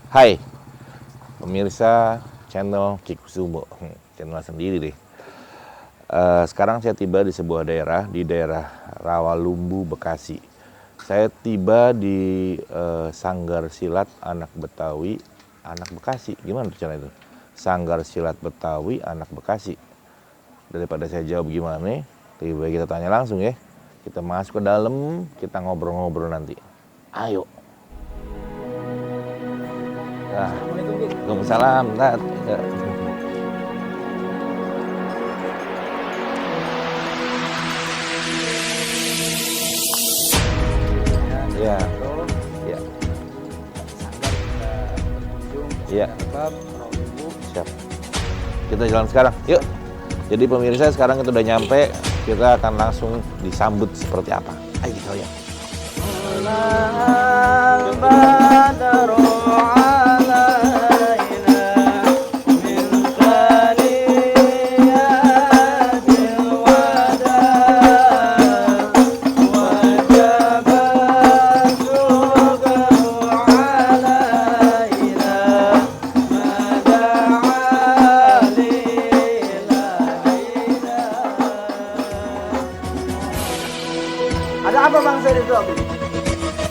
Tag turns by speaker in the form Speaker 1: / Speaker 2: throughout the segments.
Speaker 1: Hai, pemirsa channel Kikusumo, channel sendiri deh. Sekarang saya tiba di sebuah daerah, di daerah Rawalumbu, Bekasi. Saya tiba di Sanggar Silat Anak Betawi, Anak Bekasi. Gimana cara itu? Sanggar Silat Betawi, Anak Bekasi. Daripada saya jawab gimana, lebih baik kita tanya langsung ya. Kita masuk ke dalam, kita ngobrol-ngobrol nanti. Ayo. Waalaikumsalam. Ya. Ya. Ya. Siap. Kita jalan sekarang. Yuk. Jadi pemirsa sekarang kita udah nyampe. Kita akan langsung disambut seperti apa. Ayo kita lihat.
Speaker 2: Ada apa bang saya di blok?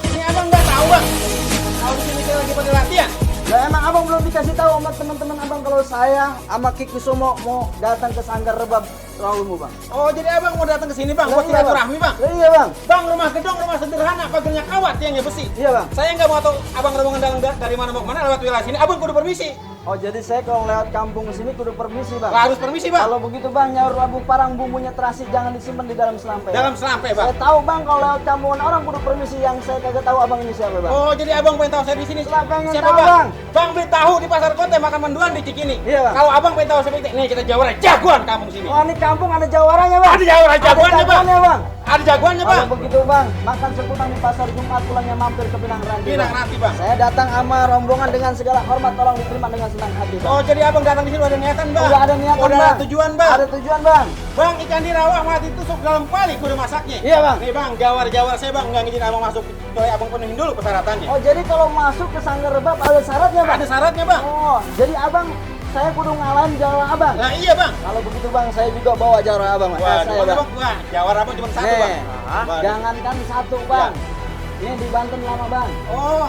Speaker 3: Ini abang nggak tahu bang? Kalau di sini saya lagi pada latihan.
Speaker 2: Lah emang abang belum dikasih tahu sama teman-teman abang kalau saya sama Kikusumo mau datang ke Sanggar Rebab Rawalumbu bang.
Speaker 3: Oh jadi abang mau datang ke sini bang? Buat
Speaker 2: Iya,
Speaker 3: silaturahmi bang?
Speaker 2: Iya bang.
Speaker 3: Bang rumah gedong, rumah sederhana, pagarnya kawat, tiangnya besi.
Speaker 2: Iya bang.
Speaker 3: Saya nggak mau tahu abang rombongan dari mana mau kemana lewat wilayah sini. Abang kudu permisi.
Speaker 2: Oh jadi saya kalau lewat kampung sini kudu permisi bang.
Speaker 3: Harus permisi bang.
Speaker 2: Kalau begitu bang nyaur labu parang bumbunya terasi jangan disimpan di dalam selampe.
Speaker 3: Dalam selampe bang.
Speaker 2: Saya tahu bang kalau lewat kampungan orang kudu permisi, yang saya kagak tahu abang ini siapa bang.
Speaker 3: Oh jadi abang pengen tahu saya di sini.
Speaker 2: Lah, pengen
Speaker 3: Siapa
Speaker 2: tahu,
Speaker 3: bang?
Speaker 2: Bang.
Speaker 3: Bang beli tahu di pasar kota makan menduan di Cikini.
Speaker 2: Iya, Bang.
Speaker 3: Kalau abang pengen tahu seperti ini, kita jawara jagoan kampung sini.
Speaker 2: Oh ini kampung ada jawarannya bang.
Speaker 3: Ada jagoannya bang.
Speaker 2: Ada jagoannya bang.
Speaker 3: Ada jagoannya bang.
Speaker 2: Kalau begitu bang, makan sekutang di pasar Jumat, pulangnya mampir ke Pinang Ranti.
Speaker 3: Pinang
Speaker 2: Bang.
Speaker 3: Ranti bang.
Speaker 2: Saya datang sama rombongan dengan segala hormat, tolong diterima dengan senang hati bang.
Speaker 3: Oh jadi abang datang di sini ada niatan bang.
Speaker 2: Udah ada niatan
Speaker 3: Udah
Speaker 2: bang.
Speaker 3: ada tujuan bang.
Speaker 2: Ada tujuan bang.
Speaker 3: Bang, ikan di rawa mati tusuk dalam kuali kudu masaknya.
Speaker 2: Iya bang.
Speaker 3: Nih bang, jawar-jawar saya bang nggak ngizin abang masuk. Coba abang penuhin dulu persyaratannya.
Speaker 2: Oh jadi kalau masuk ke Sanggar Rebab ada syaratnya bang?
Speaker 3: Ada syaratnya bang.
Speaker 2: Oh jadi abang, saya kudu ngalahin jawara abang.
Speaker 3: Nah iya bang.
Speaker 2: Kalau begitu bang, saya juga bawa jawara abang.
Speaker 3: Wah,
Speaker 2: saya bang.
Speaker 3: Wah, jawar abang cuma satu
Speaker 2: Nih,
Speaker 3: bang. Waduh.
Speaker 2: jangankan satu bang. Ini di Banten lama bang.
Speaker 3: Oh,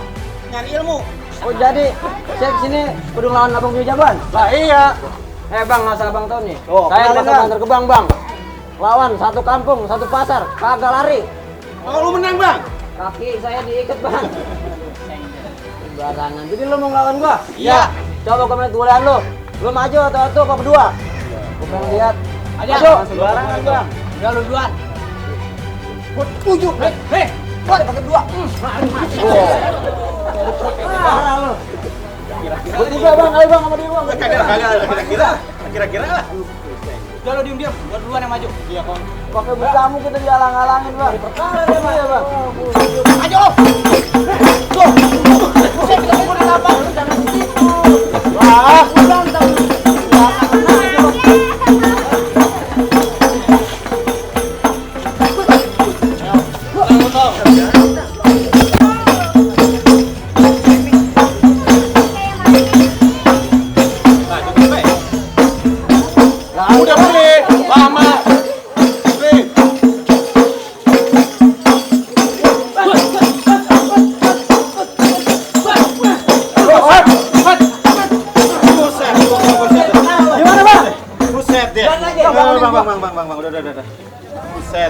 Speaker 3: nyari ilmu.
Speaker 2: Oh jadi saya kesini kudu ngelawan abang punya jagoan?
Speaker 4: Lah iya. Bang, nggak usah abang tahu nih.
Speaker 2: Oh,
Speaker 4: Saya
Speaker 2: kenalin,
Speaker 4: bakal
Speaker 2: Bang.
Speaker 4: antar ke bang, bang. Lawan satu kampung, satu pasar, kagak lari.
Speaker 3: Oh, lu menang bang.
Speaker 4: Kaki saya diikat bang. Barangan. Jadi lu mau ngelawan gua?
Speaker 3: Iya.
Speaker 4: Coba komen tulisan lu. Lu maju atau apa berdua?
Speaker 2: Bukan lihat.
Speaker 4: Ayo.
Speaker 2: Barangan bang.
Speaker 4: Udah lu duluan.
Speaker 3: Gua tujuh.
Speaker 4: Gua pakai dua. Parah lu.
Speaker 2: Gua juga bang, ayo bang sama dia bang.
Speaker 3: Kira-kira lah.
Speaker 4: Udah lu diem-diem. Gua duluan yang maju.
Speaker 3: Iya kok.
Speaker 2: Pakai berkamu kita dihalang-halangin bang. Perkara dia bang. Iya bang.
Speaker 3: Ayo. Tuh. Saya tidak mau apa.
Speaker 2: Jangan gitu.
Speaker 3: Wah,
Speaker 2: Berantem.
Speaker 3: udah boleh. Lama. Nih.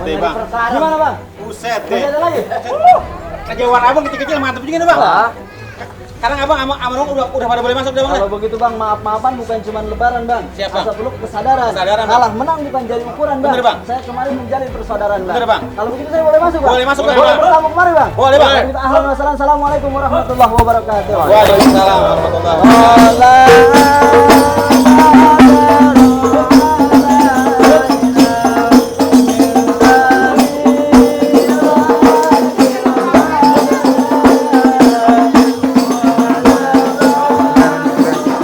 Speaker 3: deh, Bang.
Speaker 2: Gimana bang?
Speaker 3: Buset
Speaker 2: Masih
Speaker 3: deh.
Speaker 2: ada lagi?
Speaker 3: Kejauhan abang kecil-kecil mantep juga nih, Bang.
Speaker 2: Wah.
Speaker 3: Sekarang abang sama Bang udah pada boleh masuk udah, Bang.
Speaker 2: Kalau begitu bang, maaf-maafan bukan cuma lebaran bang.
Speaker 3: Siap, Bang.
Speaker 2: Asal peluk kesadaran.
Speaker 3: Kesadaran, Bang.
Speaker 2: Kalah menang bukan jadi ukuran bang.
Speaker 3: Bener, Bang.
Speaker 2: Saya kemarin menjalin persaudaraan bang.
Speaker 3: Bener, Bang.
Speaker 2: Kalau begitu saya boleh masuk bang?
Speaker 3: Boleh masuk, Bang.
Speaker 2: Boleh bertamu kemari bang?
Speaker 3: Boleh, Bang.
Speaker 2: Kalau begitu ahlan wa sahlan. Assalamualaikum warahmatullahi wabarakatuh.
Speaker 3: Waalaikumsalam warahmatullahi wabarakatuh.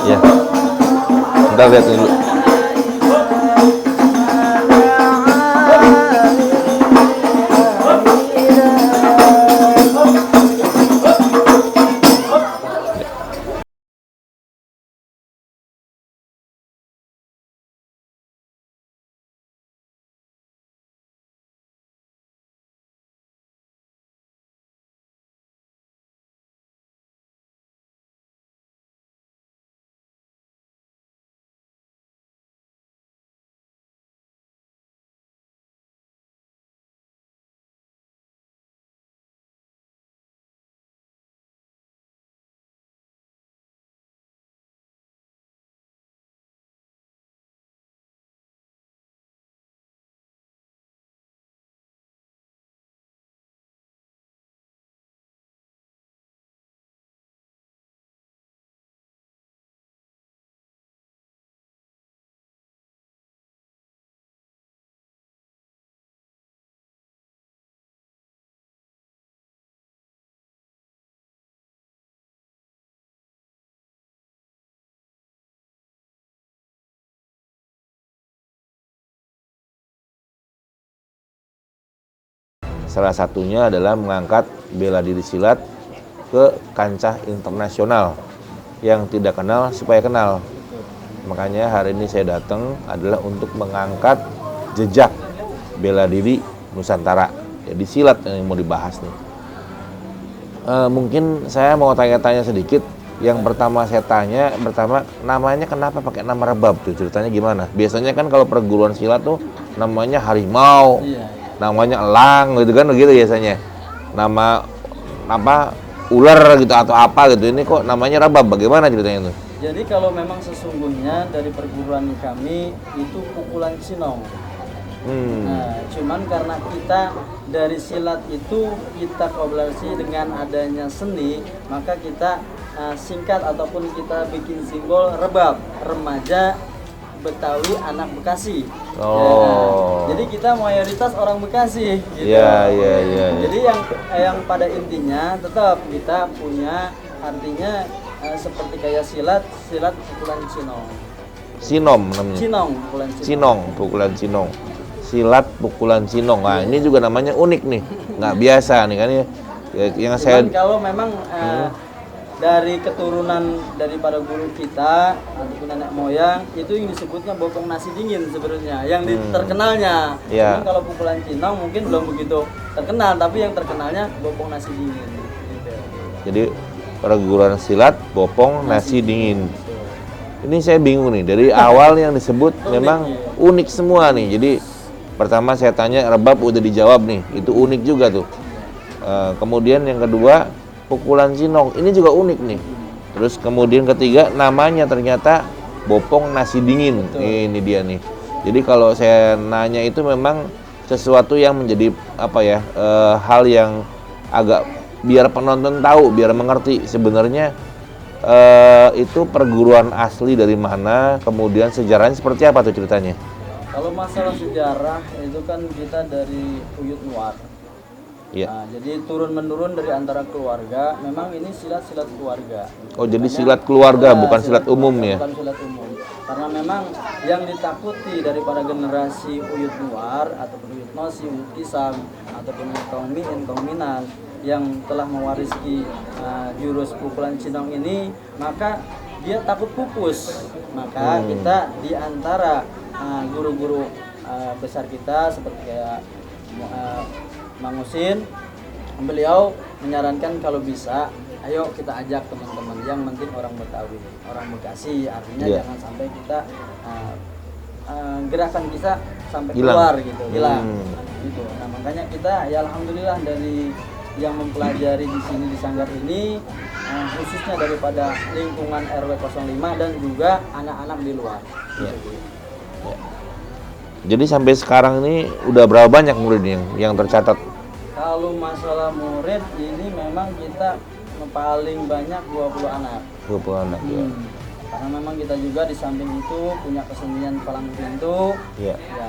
Speaker 1: Ya. Kita lihat dulu. Salah satunya adalah mengangkat bela diri silat ke kancah internasional. Yang tidak kenal supaya kenal. Makanya hari ini saya datang adalah untuk mengangkat jejak bela diri Nusantara. Jadi silat yang mau dibahas nih. Mungkin saya mau tanya-tanya sedikit. Yang pertama saya tanya, namanya kenapa pakai nama rebab tuh? Ceritanya gimana? Biasanya kan kalau perguruan silat tuh namanya harimau. Namanya elang gitu kan, begitu biasanya. Nama apa ular gitu atau apa gitu. Ini kok namanya rebab, bagaimana ceritanya itu?
Speaker 2: Jadi kalau memang sesungguhnya dari perguruan kami itu pukulan sinong. Nah, cuman karena kita dari silat itu kita kolaborasi dengan adanya seni, maka kita singkat ataupun kita bikin simbol rebab, remaja Betawi anak Bekasi.
Speaker 1: Oh.
Speaker 2: Ya, jadi kita mayoritas orang Bekasi gitu.
Speaker 1: Iya.
Speaker 2: Jadi yang pada intinya tetap kita punya artinya seperti kayak silat pukulan sinong.
Speaker 1: Sinom namanya.
Speaker 2: Sinong pukulan sinong.
Speaker 1: Sinong, pukulan sinong. Silat pukulan sinong. Nah, ini juga namanya unik nih. Nggak biasa nih kan ya. Yang saya
Speaker 2: Kalau memang dari keturunan daripada guru kita ataupun nenek moyang itu yang disebutnya bopong nasi dingin sebenarnya yang terkenalnya.
Speaker 1: Iya.
Speaker 2: Cuman kalau pukulan sinong mungkin belum begitu terkenal, tapi yang terkenalnya bopong nasi dingin gitu.
Speaker 1: jadi perguruan silat bopong nasi dingin. Ini saya bingung nih, dari awal yang disebut memang unik semua nih. Jadi pertama saya tanya rebab udah dijawab nih, itu unik juga tuh. Kemudian yang kedua pukulan sinong, ini juga unik nih. Terus kemudian ketiga namanya ternyata bopong nasi dingin. Ini dia nih. Jadi kalau saya nanya itu memang sesuatu yang menjadi apa ya, hal yang agak biar penonton tahu, biar mengerti sebenarnya itu perguruan asli dari mana, kemudian sejarahnya seperti apa tuh ceritanya?
Speaker 2: Kalau masalah sejarah itu kan kita dari Uyut Nuar.
Speaker 1: Iya.
Speaker 2: Nah, jadi turun-menurun dari antara keluarga, memang ini silat-silat keluarga.
Speaker 1: Oh, jadi silat keluarga, bukan silat umum ya?
Speaker 2: Bukan silat umum. Karena memang yang ditakuti daripada generasi Uyut Nuar, ataupun Uyut Nosi, Uyut Kisam, ataupun kaum Miin, kaum Minang, yang telah mewarisi jurus pukulan sinong ini, maka dia takut pupus. Maka kita di antara guru-guru besar kita, seperti kayak Mang Usin, beliau menyarankan kalau bisa ayo kita ajak teman-teman yang penting orang Betawi, orang Bekasi, artinya jangan sampai kita gerakan kita sampai
Speaker 1: hilang.
Speaker 2: keluar gitu, hilang. gitu. Nah makanya kita ya alhamdulillah dari yang mempelajari di sini di Sanggar ini khususnya daripada lingkungan RW 05 dan juga anak-anak di luar.
Speaker 1: Ya. Ya. Jadi sampai sekarang ini udah berapa banyak murid yang tercatat?
Speaker 2: Kalau masalah murid ini memang kita paling banyak 20 anak.
Speaker 1: 20 anak ya.
Speaker 2: Karena memang kita juga di samping itu punya kesenian palang pintu.
Speaker 1: Iya.
Speaker 2: Ya,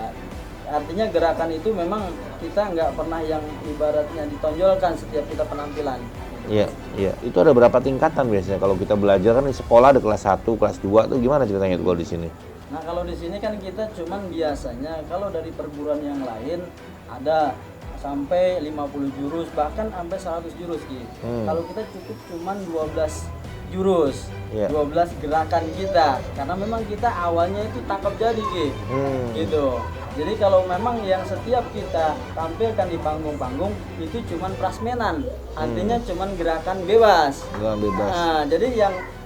Speaker 2: artinya gerakan itu memang kita nggak pernah yang ibaratnya ditonjolkan setiap kita penampilan.
Speaker 1: Iya, iya. Itu ada berapa tingkatan biasanya kalau kita belajar kan di sekolah ada kelas 1, kelas 2 tuh gimana ceritanya itu kalau di sini?
Speaker 2: Nah, kalau di sini kan kita cuman biasanya kalau dari perguruan yang lain ada sampai 50 jurus bahkan sampai 100 jurus gitu. Kalau kita cukup cuman 12 jurus, 12 gerakan kita karena memang kita awalnya itu tangkap jadi gitu. Jadi kalau memang yang setiap kita tampilkan di panggung-panggung itu cuman prasmenan, artinya cuman gerakan bebas.
Speaker 1: Gerakan bebas.
Speaker 2: Nah, jadi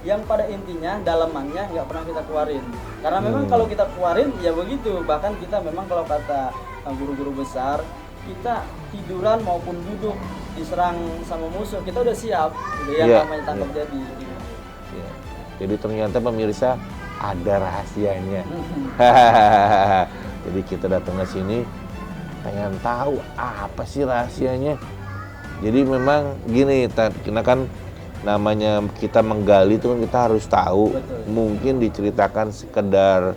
Speaker 2: yang pada intinya dalamannya nggak pernah kita keluarin. Karena memang kalau kita keluarin ya begitu. Bahkan kita memang kalau kata guru-guru besar kita tiduran maupun duduk diserang sama musuh kita udah siap, gitu ya namanya tangkap jadi.
Speaker 1: Ya. Jadi ternyata pemirsa ada rahasianya. Jadi kita datang ke sini pengen tahu apa sih rahasianya. Jadi memang gini, karena kan namanya kita menggali itu kan kita harus tahu.
Speaker 2: Betul.
Speaker 1: Mungkin diceritakan sekedar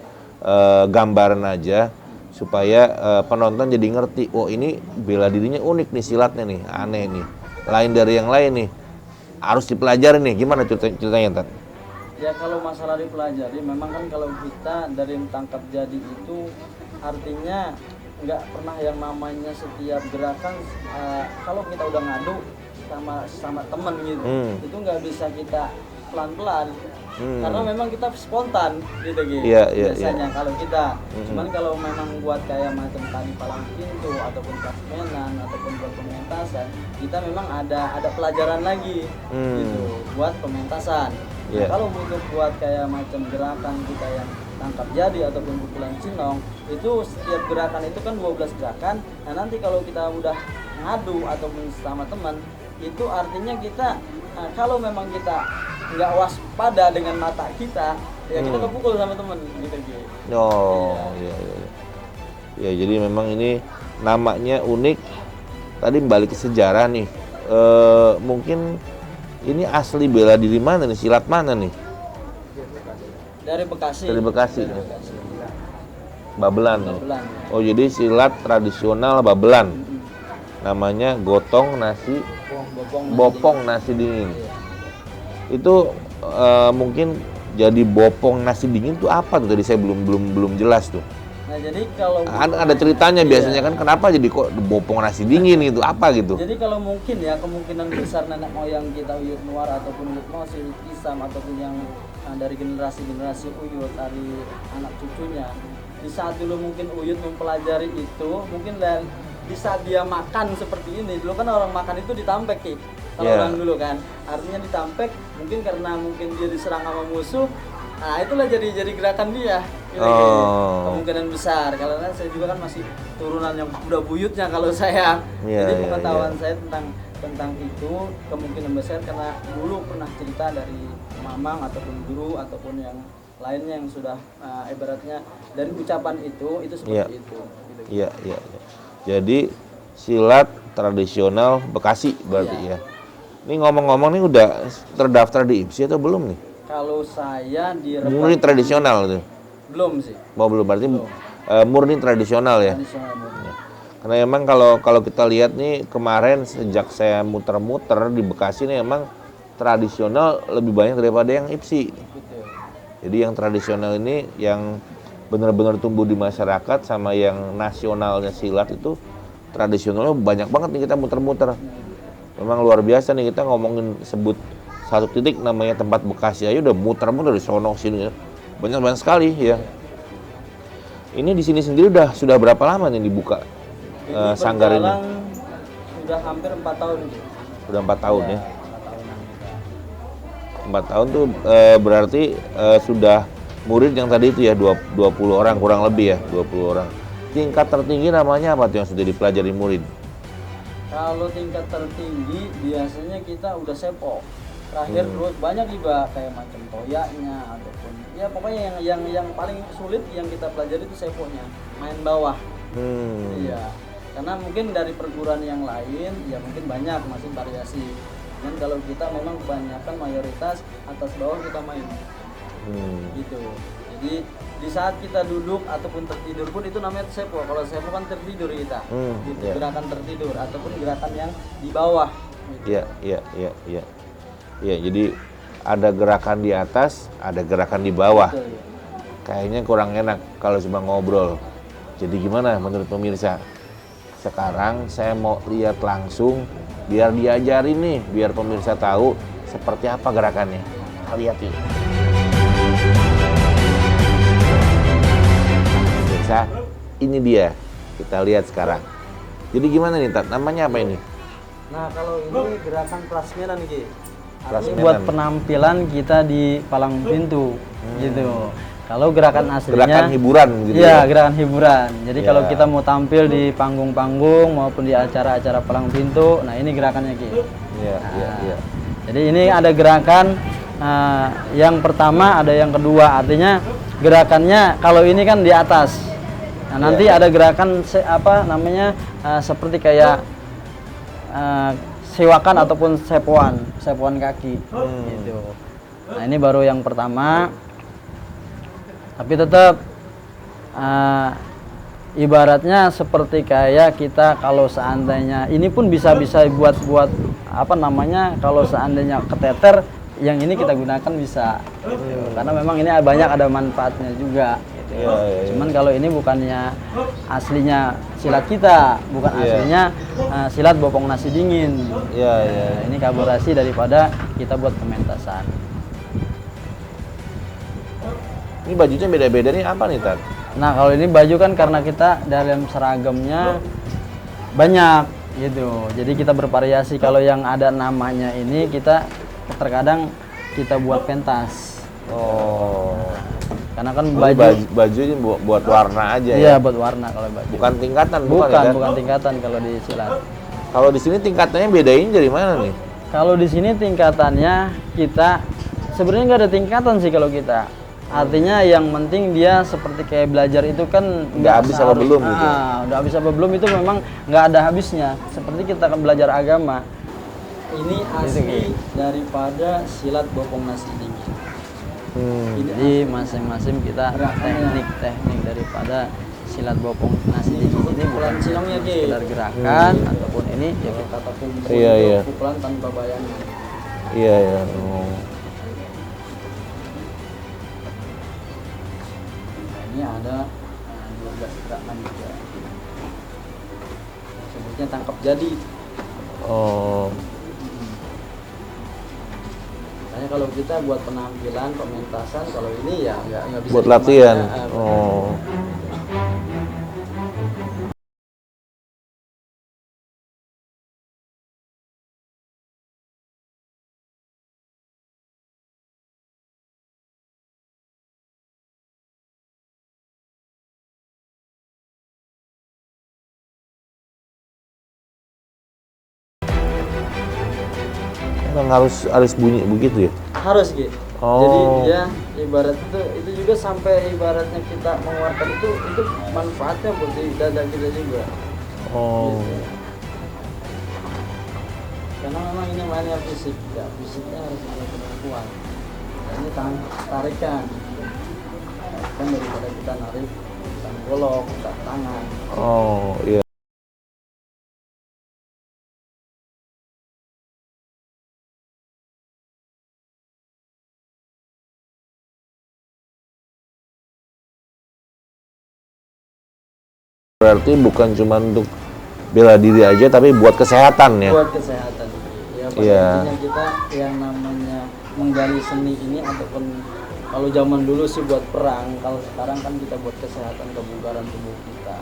Speaker 1: gambaran aja supaya penonton jadi ngerti. Oh ini bela dirinya unik nih silatnya nih, aneh nih, lain dari yang lain nih. Harus dipelajari nih. Gimana ceritanya Tat?
Speaker 2: Ya kalau masalah dipelajari memang kan kalau kita dari tangkap jadi itu artinya nggak pernah yang namanya setiap gerakan kalau kita udah ngadu sama temen gitu itu nggak bisa kita pelan-pelan karena memang kita spontan gitu biasanya kalau kita cuman kalau memang buat kayak macam tadi palang pintu ataupun prasmenan ataupun buat pementasan kita memang ada pelajaran lagi gitu buat pementasan. Nah, kalau buat kayak macam gerakan kita yang tangkap jadi ataupun pukulan cinong itu setiap gerakan itu kan 12 gerakan. Nah nanti kalau kita udah ngadu ataupun sama teman itu artinya kita kalau memang kita nggak waspada dengan mata kita ya kita kepukul sama teman gitu.
Speaker 1: Iya. Ya jadi memang ini namanya unik. Tadi balik ke sejarah nih. Mungkin ini asli bela diri mana nih, silat mana nih?
Speaker 2: Dari Bekasi.
Speaker 1: Dari Bekasi. Babelan.
Speaker 2: Babelan.
Speaker 1: Oh jadi silat tradisional Babelan. Namanya gotong nasi, bopong nasi dingin. Itu mungkin jadi bopong nasi dingin itu apa tuh? Tadi saya belum jelas tuh.
Speaker 2: Nah jadi kalau
Speaker 1: ada ceritanya biasanya kan kenapa jadi kok bopong nasi dingin itu apa gitu?
Speaker 2: Jadi kalau mungkin ya kemungkinan besar nenek moyang kita Uyut Nuar ataupun Uyut Nosi, Uyut Isam ataupun yang dari generasi Uyut dari anak cucunya di saat dulu mungkin Uyut mempelajari itu mungkin di saat dia makan seperti ini dulu kan orang makan itu ditampek kalau orang dulu kan artinya ditampek mungkin karena mungkin dia diserang sama musuh. Nah itulah jadi gerakan dia kemungkinan besar kalau saya juga kan masih turunan yang udah buyutnya kalau saya jadi pengetahuan saya tentang itu kemungkinan besar karena dulu pernah cerita dari mamang ataupun guru ataupun yang lainnya yang sudah ibaratnya dari ucapan itu seperti itu gitu.
Speaker 1: Iya. Jadi silat tradisional Bekasi berarti ya. Ini ngomong-ngomong nih udah terdaftar di IPSI atau belum nih?
Speaker 2: Kalau saya di
Speaker 1: murni tradisional tuh.
Speaker 2: Belum sih.
Speaker 1: Belum berarti murni tradisional ya.
Speaker 2: Tradisional murni.
Speaker 1: Karena emang kalau kita lihat nih kemarin sejak saya muter-muter di Bekasi nih emang tradisional lebih banyak daripada yang IPSI.
Speaker 2: Betul.
Speaker 1: Jadi yang tradisional ini yang benar-benar tumbuh di masyarakat sama yang nasionalnya silat itu tradisionalnya banyak banget nih kita muter-muter. Memang luar biasa nih kita ngomongin sebut satu titik namanya tempat Bekasi aja udah muter-muter dari sono sini ya. Banyak sekali ya. Ini di sini sendiri sudah berapa lama nih dibuka sanggar ini?
Speaker 2: Sudah hampir 4 tahun.
Speaker 1: Sudah 4 tahun ya. 4 tahun tuh berarti sudah murid yang tadi itu ya 20 orang kurang lebih ya 20 orang. tingkat tertinggi namanya apa tuh yang sudah dipelajari murid?
Speaker 2: Kalau tingkat tertinggi biasanya kita udah sepo. Terakhir terus banyak juga kayak macam toyaknya ataupun ya pokoknya yang paling sulit yang kita pelajari itu seponya, main bawah. Iya. Karena mungkin dari perguruan yang lain ya mungkin banyak masih variasi. Cuman kalau kita memang kebanyakan mayoritas atas bawah kita main. Gitu. Jadi di saat kita duduk ataupun tertidur pun itu namanya sepo. Kalau sepo kan tertidur kita. Gitu,
Speaker 1: iya.
Speaker 2: gerakan tertidur ataupun gerakan yang di bawah. Gitu.
Speaker 1: Iya. Iya, jadi ada gerakan di atas, ada gerakan di bawah.
Speaker 2: Betul, ya.
Speaker 1: Kayaknya kurang enak kalau cuma ngobrol. Jadi gimana menurut pemirsa? Sekarang saya mau lihat langsung, biar diajarin nih, biar pemirsa tahu seperti apa gerakannya. Kita lihat yuk. Pemirsa, ini dia. Kita lihat sekarang. Jadi gimana nih, Tat? Namanya apa ini?
Speaker 2: Nah, kalau ini gerakan prasmanan Ki.
Speaker 1: Prasmanan.
Speaker 2: Artinya buat penampilan kita di palang pintu gitu. Kalau gerakan aslinya
Speaker 1: Gerakan hiburan gitu
Speaker 2: iya,
Speaker 1: ya?
Speaker 2: gerakan hiburan. Jadi
Speaker 1: Iya.
Speaker 2: kalau kita mau tampil di panggung-panggung maupun di acara-acara palang pintu, nah ini gerakannya Ki.
Speaker 1: Iya.
Speaker 2: Jadi ini ada gerakan yang pertama, ada yang kedua. Artinya gerakannya kalau ini kan di atas. Nah, nanti ada gerakan seperti kayak sewakan ataupun sepoan kaki gitu. Nah, ini baru yang pertama. Tapi tetap ibaratnya seperti kayak kita kalau seandainya ini pun bisa buat kalau seandainya keteter yang ini kita gunakan bisa gitu. Karena memang ini banyak ada manfaatnya juga gitu.
Speaker 1: Iya.
Speaker 2: Cuman kalau ini bukannya aslinya silat kita, bukan aslinya silat bopong nasi dingin.
Speaker 1: Iya.
Speaker 2: Ini kolaborasi daripada kita buat pementasan.
Speaker 1: Ini bajunya beda-beda nih, apa nih, Tat?
Speaker 2: Nah, kalau ini baju kan karena kita dalam seragamnya banyak gitu. Jadi kita bervariasi. Kalau yang ada namanya ini kita terkadang kita buat pentas.
Speaker 1: Oh.
Speaker 2: Karena kan
Speaker 1: Baju ini buat warna aja
Speaker 2: iya,
Speaker 1: ya?
Speaker 2: buat warna kalau baju.
Speaker 1: Bukan tingkatan,
Speaker 2: bukan,
Speaker 1: ya?
Speaker 2: bukan tingkatan kalau di silat.
Speaker 1: Kalau di sini tingkatannya bedain dari mana nih?
Speaker 2: Kalau di sini tingkatannya kita sebenarnya nggak ada tingkatan sih kalau kita. Artinya yang penting dia seperti kayak belajar itu kan
Speaker 1: Udah habis apa belum gitu?
Speaker 2: Udah habis apa belum itu memang nggak ada habisnya. Seperti kita kan belajar agama. Ini asli daripada silat bopong nasi dingin. Jadi masing-masing kita teknik daripada silat bopong nasi dingin ini bukan sekedar gerakan ataupun ini ya kita ataupun pukulan tanpa bayangan.
Speaker 1: Iya. Oh.
Speaker 2: Ini ada 12 gerakan juga. Sebutnya tangkap jadi.
Speaker 1: Oh.
Speaker 2: Makanya kalau kita buat penampilan, pementasan, kalau ini ya nggak bisa
Speaker 1: Buat latihan.
Speaker 2: dimana.
Speaker 1: Oh. Emang harus bunyi begitu ya?
Speaker 2: Harus gitu.
Speaker 1: Oh.
Speaker 2: Jadi dia ibarat itu juga sampai ibaratnya kita mengeluarkan itu manfaatnya buat di dada kita juga.
Speaker 1: Oh.
Speaker 2: Gitu. Karena memang ini mainnya fisik, ya fisiknya harus ada kemampuan. Ini tarikan, kan daripada kita narik golok, tangan.
Speaker 1: Oh, iya. Berarti bukan cuma untuk bela diri aja, tapi buat kesehatan ya?
Speaker 2: Buat kesehatan. Ya, pada intinya kita yang namanya menggali seni ini ataupun kalau zaman dulu sih buat perang, kalau sekarang kan kita buat kesehatan kebugaran tubuh kita.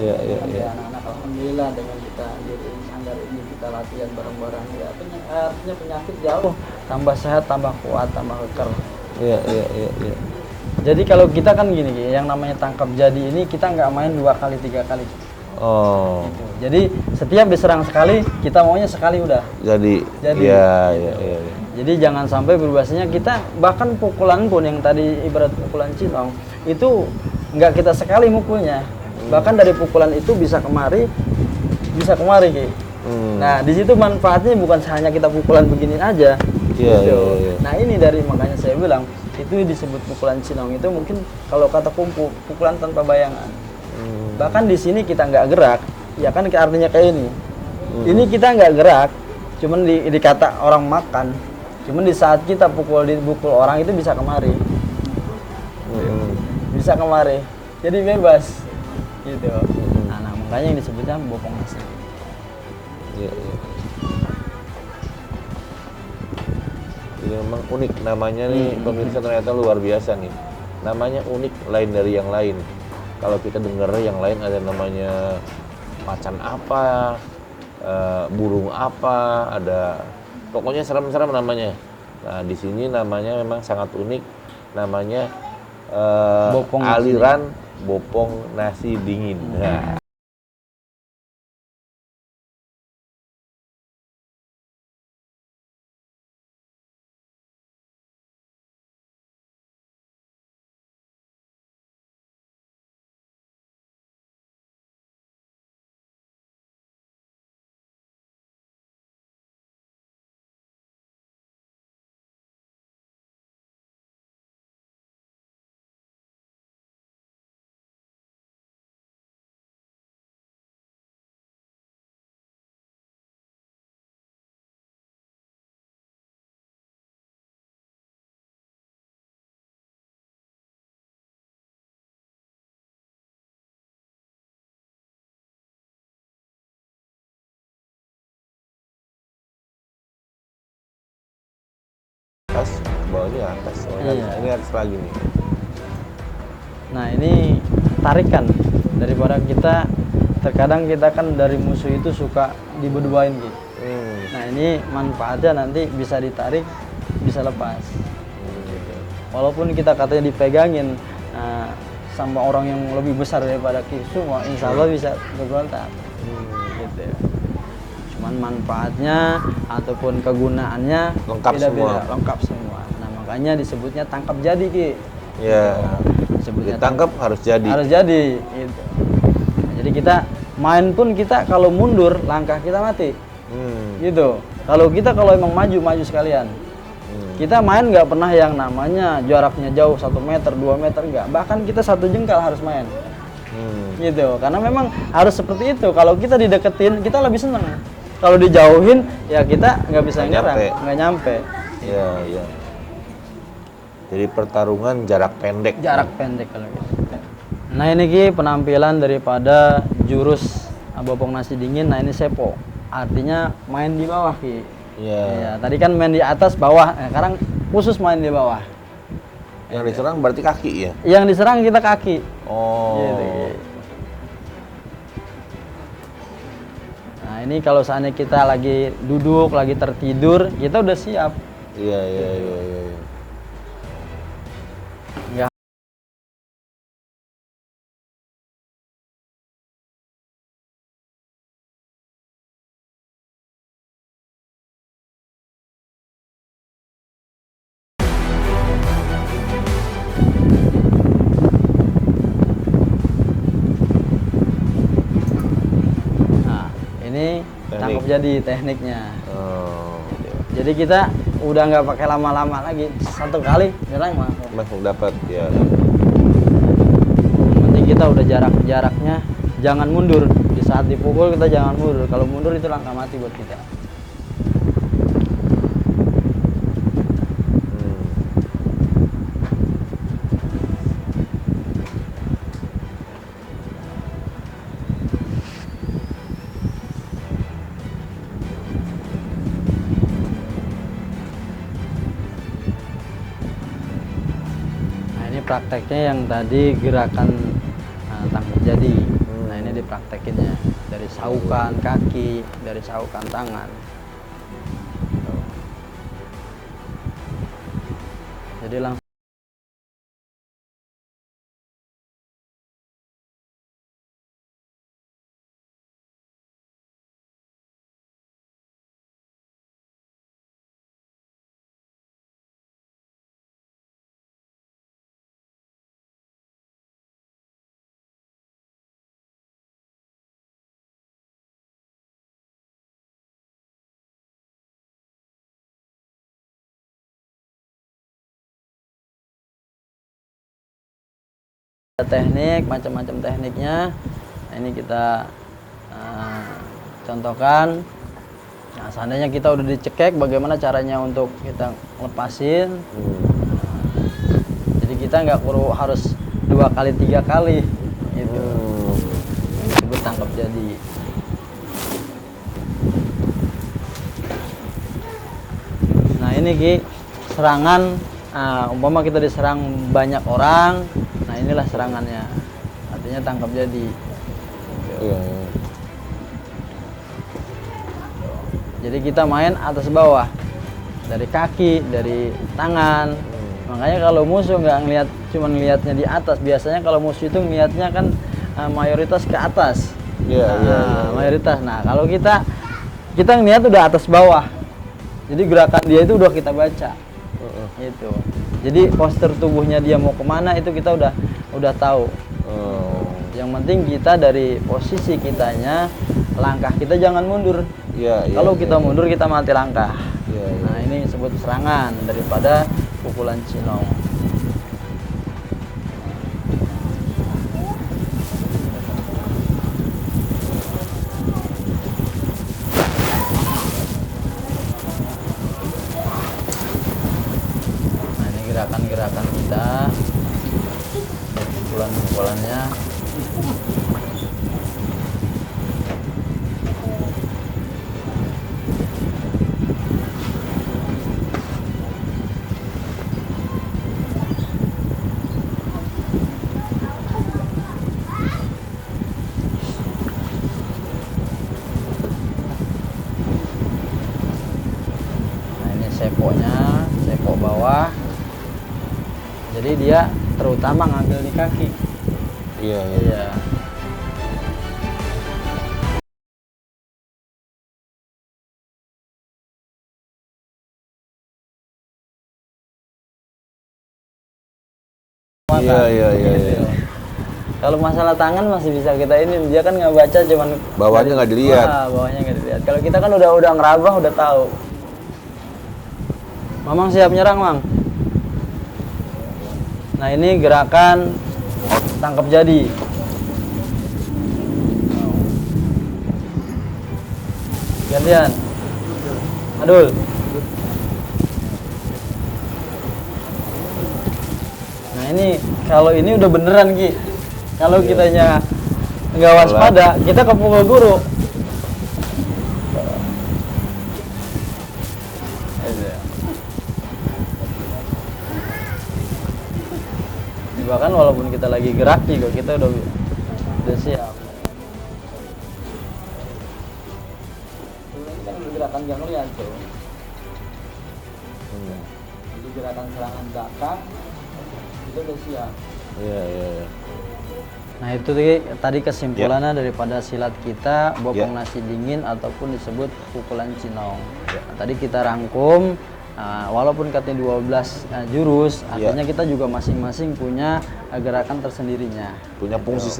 Speaker 1: Iya.
Speaker 2: Anak-anak alhamdulillah dengan kita jadi sanggar ini kita latihan bareng-bareng ya artinya penyakit jauh tambah sehat, tambah kuat, tambah kekar.
Speaker 1: Iya.
Speaker 2: Jadi kalau kita kan gini, Ki, yang namanya tangkap jadi ini kita nggak main 2 kali 3 kali.
Speaker 1: Oh.
Speaker 2: Gitu. Jadi setiap diserang sekali, kita maunya sekali udah.
Speaker 1: Jadi. Iya.
Speaker 2: Jadi jangan sampai berubahnya kita bahkan pukulan pun yang tadi ibarat pukulan cilong itu nggak kita sekali mukulnya. Bahkan dari pukulan itu bisa kemari, Ki. Nah di situ manfaatnya bukan hanya kita pukulan begini aja.
Speaker 1: Iya.
Speaker 2: Nah ini dari makanya saya bilang itu disebut pukulan cilong itu mungkin kalau kata kumpu pukulan tanpa bayangan. Bahkan di sini kita nggak gerak, ya kan artinya kayak ini. Ini kita nggak gerak, cuman dikata orang makan. Cuman di saat kita pukul orang itu bisa kemari. Bisa kemari. Jadi bebas. Gitu. Nah, makanya yang disebutnya bopong nasi.
Speaker 1: Iya. Ini memang unik namanya nih, pemirsa, ternyata luar biasa nih. Namanya unik, lain dari yang lain. Kalau kita dengar yang lain ada namanya macan apa, burung apa, ada pokoknya serem-serem namanya. Nah di sini namanya memang sangat unik, namanya aliran bopong nasi dingin. Nah. Atas, bawahnya atas. Ini atas lagi nih.
Speaker 2: Nah ini tarikan daripada kita terkadang kita kan dari musuh itu suka diberduain gitu. Nah ini manfaatnya nanti bisa ditarik, bisa lepas. Gitu. Walaupun kita katanya dipegangin sama orang yang lebih besar daripada semua, insya Allah bisa berontak. Gitu. Cuman manfaatnya ataupun kegunaannya
Speaker 1: lengkap
Speaker 2: semua. Nah makanya disebutnya tangkap jadi, Ki.
Speaker 1: Ya.
Speaker 2: Disebutnya
Speaker 1: ditangkap harus jadi.
Speaker 2: Harus jadi. Gitu. Nah, jadi kita main pun kita kalau mundur langkah kita mati. Gitu. Kalau emang maju sekalian. Kita main nggak pernah yang namanya jaraknya jauh 1 meter, 2 meter nggak. Bahkan kita 1 jengkal harus main. Gitu. Karena memang harus seperti itu. Kalau kita dideketin, kita lebih seneng. Kalau dijauhin, ya kita nggak bisa nyerang, nggak nyampe.
Speaker 1: Iya. Jadi pertarungan jarak pendek.
Speaker 2: Jarak pendek kalau gitu. Nah ini Ki penampilan daripada jurus bopong nasi dingin. Nah ini sepo, artinya main di bawah, Ki.
Speaker 1: Iya.
Speaker 2: Ya, tadi kan main di atas bawah, sekarang khusus main di bawah.
Speaker 1: Yang diserang berarti kaki ya?
Speaker 2: Yang diserang kita kaki.
Speaker 1: Oh.
Speaker 2: Gitu, Ki. Nah ini kalau seandainya kita lagi duduk, lagi tertidur, kita udah siap.
Speaker 1: Iya.
Speaker 2: Nggak. Nah ini tangkap jadi tekniknya. Jadi kita udah nggak pakai lama-lama lagi, 1 kali nyerang
Speaker 1: Langsung dapat ya.
Speaker 2: Penting kita udah jaraknya jangan mundur. Di saat dipukul kita jangan mundur. Kalau mundur itu langkah mati buat kita. Prakteknya yang tadi gerakan tangkap jadi. Nah ini dipraktekinnya dari saukan kaki, dari saukan tangan. Jadi langsung Teknik, macam-macam tekniknya. Nah, ini kita contohkan. Nah, seandainya kita udah dicekek, bagaimana caranya untuk kita lepasin. Jadi kita nggak perlu harus 2 kali 3 kali gitu. Disebut tangkap jadi. Nah ini Ki, serangan, umpama kita diserang banyak orang, nah inilah serangannya, artinya tangkap jadi.
Speaker 1: Iya.
Speaker 2: Jadi kita main atas bawah, dari kaki, dari tangan. Makanya kalau musuh nggak ngelihat, cuma ngelihatnya di atas. Biasanya kalau musuh itu ngelihatnya kan mayoritas ke atas.
Speaker 1: Iya,
Speaker 2: Mayoritas. Nah kalau kita ngelihat udah atas bawah. Jadi gerakan dia itu udah kita baca. Gitu. Jadi postur tubuhnya dia mau kemana itu kita udah tahu. Yang penting kita dari posisi kitanya, langkah kita jangan mundur. Kalau kita mundur kita mati langkah. Nah ini disebut serangan daripada pukulan cinong. Nah ini gerakan-gerakan kita, pukulan-pukulannya. Sepok bawah, jadi dia terutama ngambil di kaki. Iya.
Speaker 1: Iya.
Speaker 2: Kalau masalah tangan masih bisa kita ini, dia kan nggak baca, cuman
Speaker 1: Bawahnya nggak dilihat.
Speaker 2: Bawahnya nggak dilihat. Kalau kita kan udah ngerabah, udah tahu. Mamang siap nyerang, Mang. Nah ini gerakan tangkap jadi. Gantian. Adul. Nah ini kalau ini udah beneran Ki. Kalau kitanya nggak waspada, kita kepukul guru. Bahkan walaupun kita lagi gerak juga kita udah siap. Ini kan gerakan yang lihat tuh. Jadi gerakan serangan belakang itu udah siap.
Speaker 1: Iya.
Speaker 2: Nah itu tadi kesimpulannya daripada silat kita, bopong nasi dingin ataupun disebut pukulan cinong. Nah, tadi kita rangkum. Walaupun katanya 12 jurus, artinya kita juga masing-masing punya gerakan tersendirinya.
Speaker 1: Punya fungsi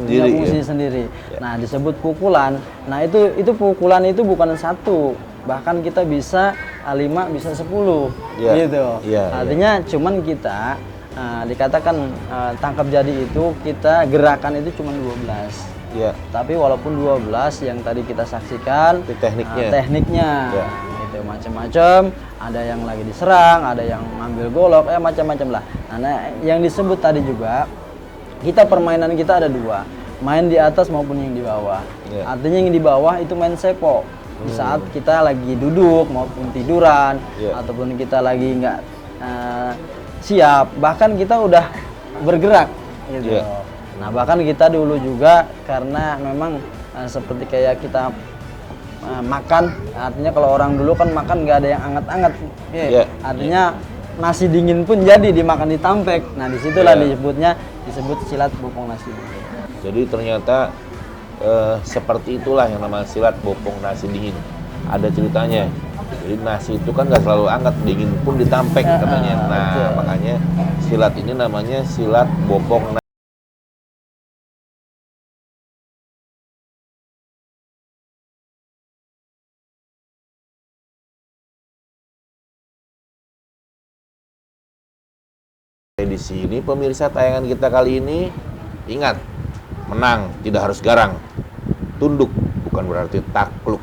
Speaker 2: sendiri. Nah, disebut pukulan. Nah, itu pukulan itu bukan satu. Bahkan kita bisa 5, bisa 10. Gitu. Artinya cuman kita dikatakan tangkap jadi itu kita gerakan itu cuma 12. Tapi walaupun 12 yang tadi kita saksikan
Speaker 1: itu
Speaker 2: tekniknya. Gitu, macam-macam, ada yang lagi diserang, ada yang ngambil golok, macam-macam lah. Nah, yang disebut tadi juga, kita permainan kita ada 2, main di atas maupun yang di bawah. Artinya yang di bawah itu main sepok. Di saat kita lagi duduk maupun tiduran, ataupun kita lagi nggak siap, bahkan kita udah bergerak. Gitu. Nah, bahkan kita dulu juga karena memang seperti kayak kita makan, artinya kalau orang dulu kan makan nggak ada yang anget-anget, artinya nasi dingin pun jadi dimakan di tampek. Nah disitulah disebut silat bopong nasi dingin.
Speaker 1: Jadi ternyata seperti itulah yang namanya silat bopong nasi dingin. Ada ceritanya. Jadi nasi itu kan nggak selalu anget, dingin pun ditampek katanya. Nah makanya silat ini namanya silat bopong nasi. Di sini pemirsa tayangan kita kali ini Ingat, menang tidak harus garang. Tunduk bukan berarti takluk.